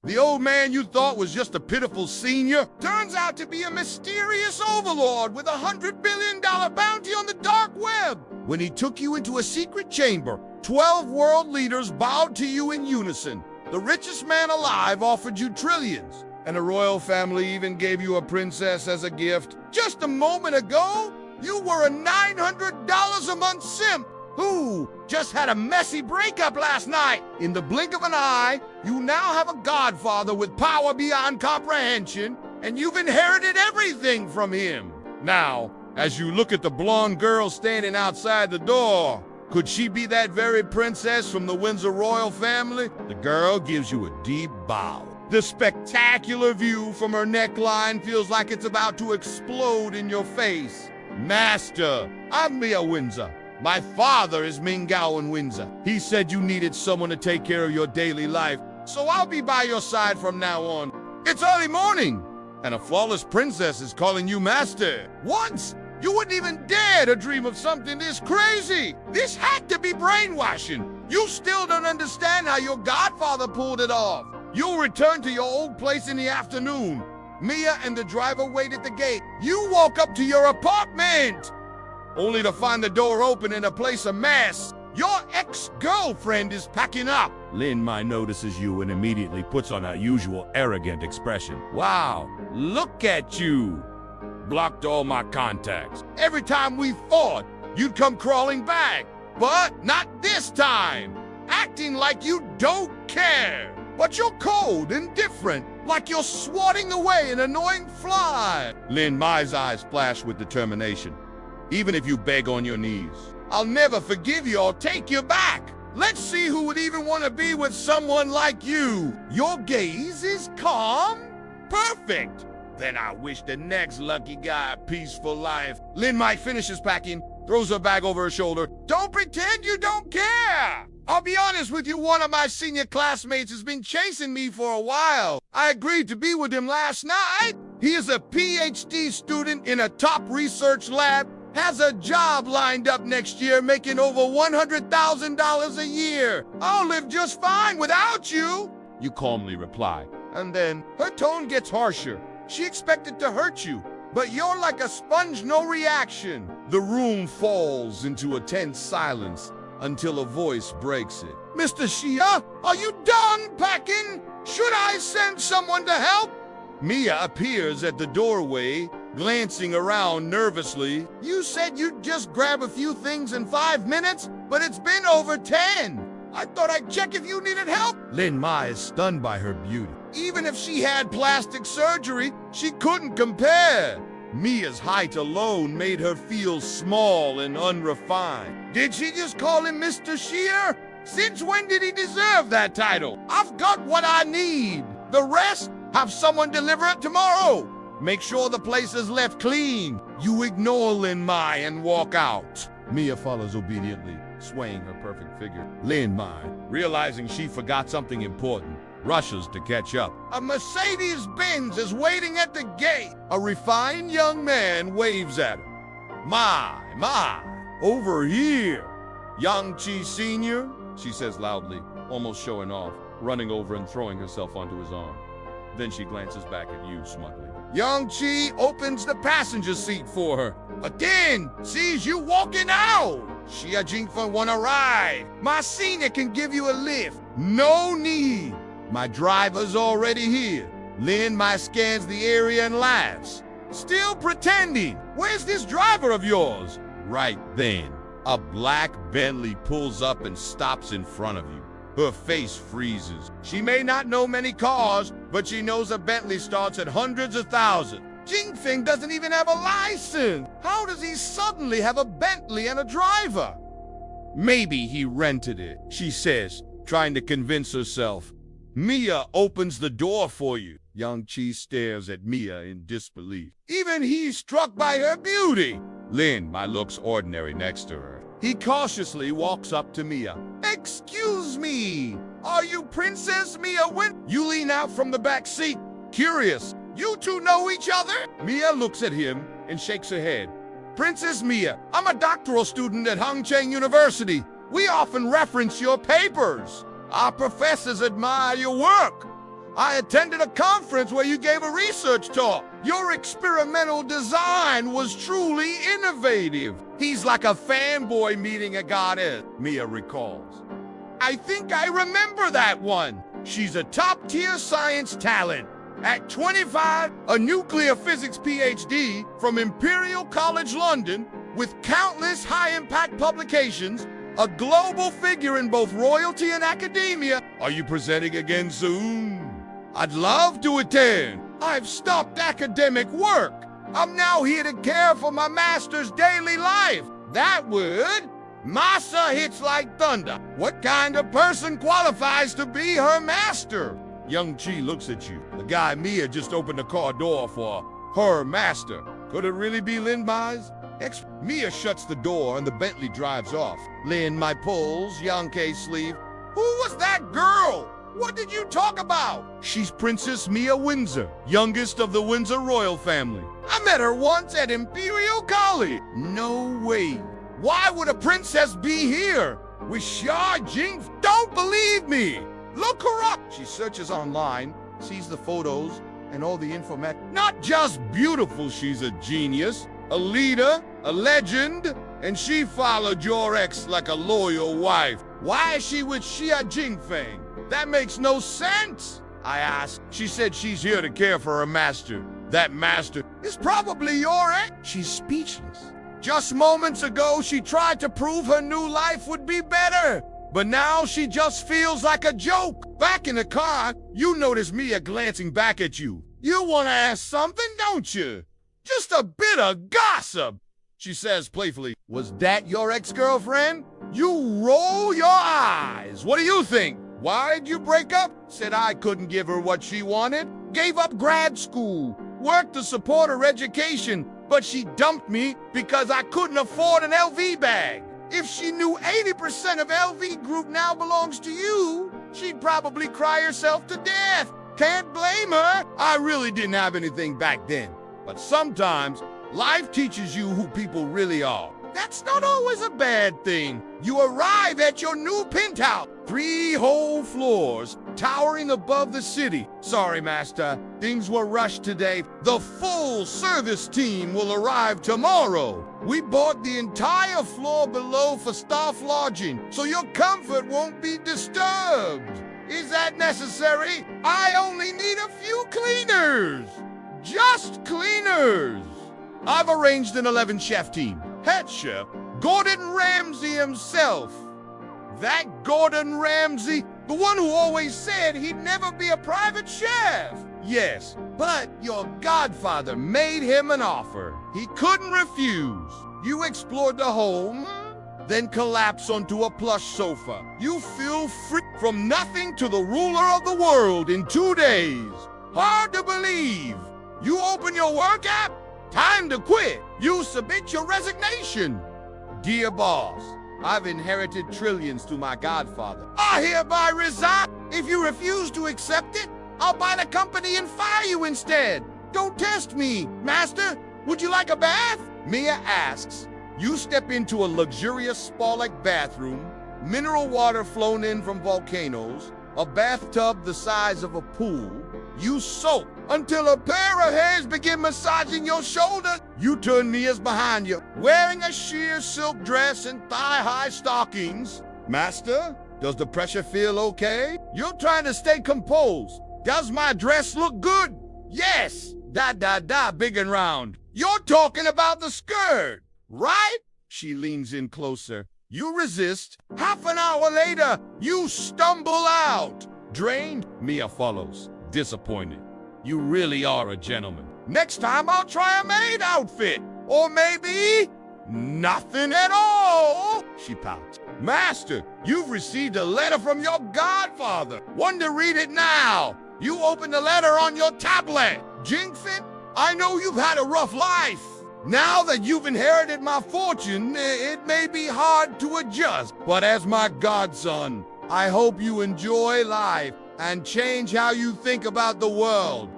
The old man you thought was just a pitiful senior turns out to be a mysterious overlord with $100 billion bounty on the dark web. When he took you into a secret chamber, 12 world leaders bowed to you in unison. The richest man alive offered you trillions, and the royal family even gave you a princess as a gift. Just a moment ago, you were a $900 a month simp who just had a messy breakup last night. In the blink of an eye, you now have a godfather with power beyond comprehension, and you've inherited everything from him. Now, as you look at the blonde girl standing outside the door, could she be that very princess from the Windsor royal family? The girl gives you a deep bow. The spectacular view from her neckline feels like it's about to explode in your face. Master, I'm Mia Windsor. My father is Mingao Windsor. He said you needed someone to take care of your daily life, so I'll be by your side from now on. It's early morning, and a flawless princess is calling you master. Once, you wouldn't even dare to dream of something this crazy. This had to be brainwashing. You still don't understand how your godfather pulled it off. You'll return to your old place in the afternoon. Mia and the driver wait at the gate. You walk up to your apartment, only to find the door open and the place a mess. Your ex-girlfriend is packing up. Lin Mai notices you and immediately puts on her usual arrogant expression. Wow, look at you. Blocked all my contacts. Every time we fought, you'd come crawling back. But not this time. Acting like you don't care. But you're cold and different, like you're swatting away an annoying fly. Lin Mai's eyes flash with determination. Even if you beg on your knees, I'll never forgive you or take you back. Let's see who would even want to be with someone like you. Your gaze is calm? Perfect. Then I wish the next lucky guy a peaceful life. Lin Mai finishes packing, throws her bag over her shoulder. Don't pretend you don't care. I'll be honest with you, one of my senior classmates has been chasing me for a while. I agreed to be with him last night. He is a PhD student in a top research lab, has a job lined up next year making over $100,000 a year. I'll live just fine without you, you calmly reply. And then her tone gets harsher. She expected to hurt you, but you're like a sponge, no reaction. The room falls into a tense silence until a voice breaks it. Mr. Xia, are you done packing? Should I send someone to help? Mia appears at the doorway, glancing around nervously. You said you'd just grab a few things in 5 minutes, but it's been over 10. I thought I'd check if you needed help. Lin Mai is stunned by her beauty. Even if she had plastic surgery, she couldn't compare. Mia's height alone made her feel small and unrefined. Did she just call him Mr. Xia? Since when did he deserve that title? I've got what I need. The rest, have someone deliver it tomorrow. Make sure the place is left clean. You ignore Lin Mai and walk out. Mia follows obediently, swaying her perfect figure. Lin Mai, realizing she forgot something important, rushes to catch up. A Mercedes-Benz is waiting at the gate. A refined young man waves at her. My, over here. Young Chi Sr., she says loudly, almost showing off, running over and throwing herself onto his arm. Then she glances back at you smugly. Young Chi opens the passenger seat for her, but then sees you walking out. Xia Jingfeng want a ride. My senior can give you a lift. No need. My driver's already here. Lin Mai scans the area and laughs. Still pretending. Where's this driver of yours? Right then, a black Bentley pulls up and stops in front of you. Her face freezes. She may not know many cars, but she knows a Bentley starts at hundreds of thousands. Jingfeng doesn't even have a license. How does he suddenly have a Bentley and a driver? Maybe he rented it, she says, trying to convince herself. Mia opens the door for you. Young Chi stares at Mia in disbelief. Even he's struck by her beauty. Lin Mai looks ordinary next to her. He cautiously walks up to Mia. Excuse me, are you Princess Mia Windsor? You lean out from the back seat, curious. You two know each other? Mia looks at him and shakes her head. Princess Mia, I'm a doctoral student at Hongcheng University. We often reference your papers. Our professors admire your work. I attended a conference where you gave a research talk. Your experimental design was truly innovative. He's like a fanboy meeting a goddess, Mia recalls. I think I remember that one. She's a top-tier science talent. At 25, a nuclear physics PhD from Imperial College, London, with countless high-impact publications, a global figure in both royalty and academia. Are you presenting again soon? I'd love to attend. I've stopped academic work. I'm now here to care for my master's daily life. That would... Masa hits like thunder. What kind of person qualifies to be her master? Young Chi looks at you. The guy Mia just opened the car door for her master. Could it really be Lin Mai's? Mia shuts the door and the Bentley drives off. Lin Mai pulls Yankei's sleeve. Who was that girl? What did you talk about? She's Princess Mia Windsor, youngest of the Windsor royal family. I met her once at Imperial College. No way. Why would a princess be here with Xia Jingfeng? Don't believe me. Look her up. She searches online, sees the photos and all the information. Not just beautiful, she's a genius, a leader, a legend, and she followed your ex like a loyal wife. Why is she with Xia Jingfeng? That makes no sense, I asked. She said she's here to care for her master. That master is probably your ex. She's speechless. Just moments ago, she tried to prove her new life would be better. But now she just feels like a joke. Back in the car, you notice Mia glancing back at you. You want to ask something, don't you? Just a bit of gossip, she says playfully. Was that your ex-girlfriend? You roll your eyes. What do you think? Why'd you break up? Said I couldn't give her what she wanted. Gave up grad school. Worked to support her education. But she dumped me because I couldn't afford an LV bag. If she knew 80% of LV Group now belongs to you, she'd probably cry herself to death. Can't blame her. I really didn't have anything back then. But sometimes, life teaches you who people really are. That's not always a bad thing. You arrive at your new penthouse. 3 whole floors, towering above the city. Sorry, Master. Things were rushed today. The full service team will arrive tomorrow. We bought the entire floor below for staff lodging, so your comfort won't be disturbed. Is that necessary? I only need a few cleaners. Just cleaners. I've arranged an 11-chef team. Head chef, Gordon Ramsay himself. That Gordon Ramsay, the one who always said he'd never be a private chef. Yes, but your godfather made him an offer he couldn't refuse. You explored the home, then collapse onto a plush sofa. You feel free from nothing to the ruler of the world in 2 days. Hard to believe. You open your work app, time to quit. You submit your resignation. Dear boss, I've inherited trillions to my godfather. I hereby resign. If you refuse to accept it, I'll buy the company and fire you instead. Don't test me, master. Would you like a bath? Mia asks. You step into a luxurious spa-like bathroom, mineral water flown in from volcanoes, a bathtub the size of a pool. You soak until a pair of hands begin massaging your shoulder. You turn Mia's behind you, wearing a sheer silk dress and thigh-high stockings. Master, does the pressure feel okay? You're trying to stay composed. Does my dress look good? Yes. Big and round. You're talking about the skirt, right? She leans in closer. You resist. Half an hour later, you stumble out. Drained, Mia follows, disappointed. You really are a gentleman. Next time I'll try a maid outfit. Or maybe nothing at all. She pouts. Master, you've received a letter from your godfather. Want to read it now? You open the letter on your tablet. Jingfeng, I know you've had a rough life. Now that you've inherited my fortune, it may be hard to adjust. But as my godson, I hope you enjoy life and change how you think about the world.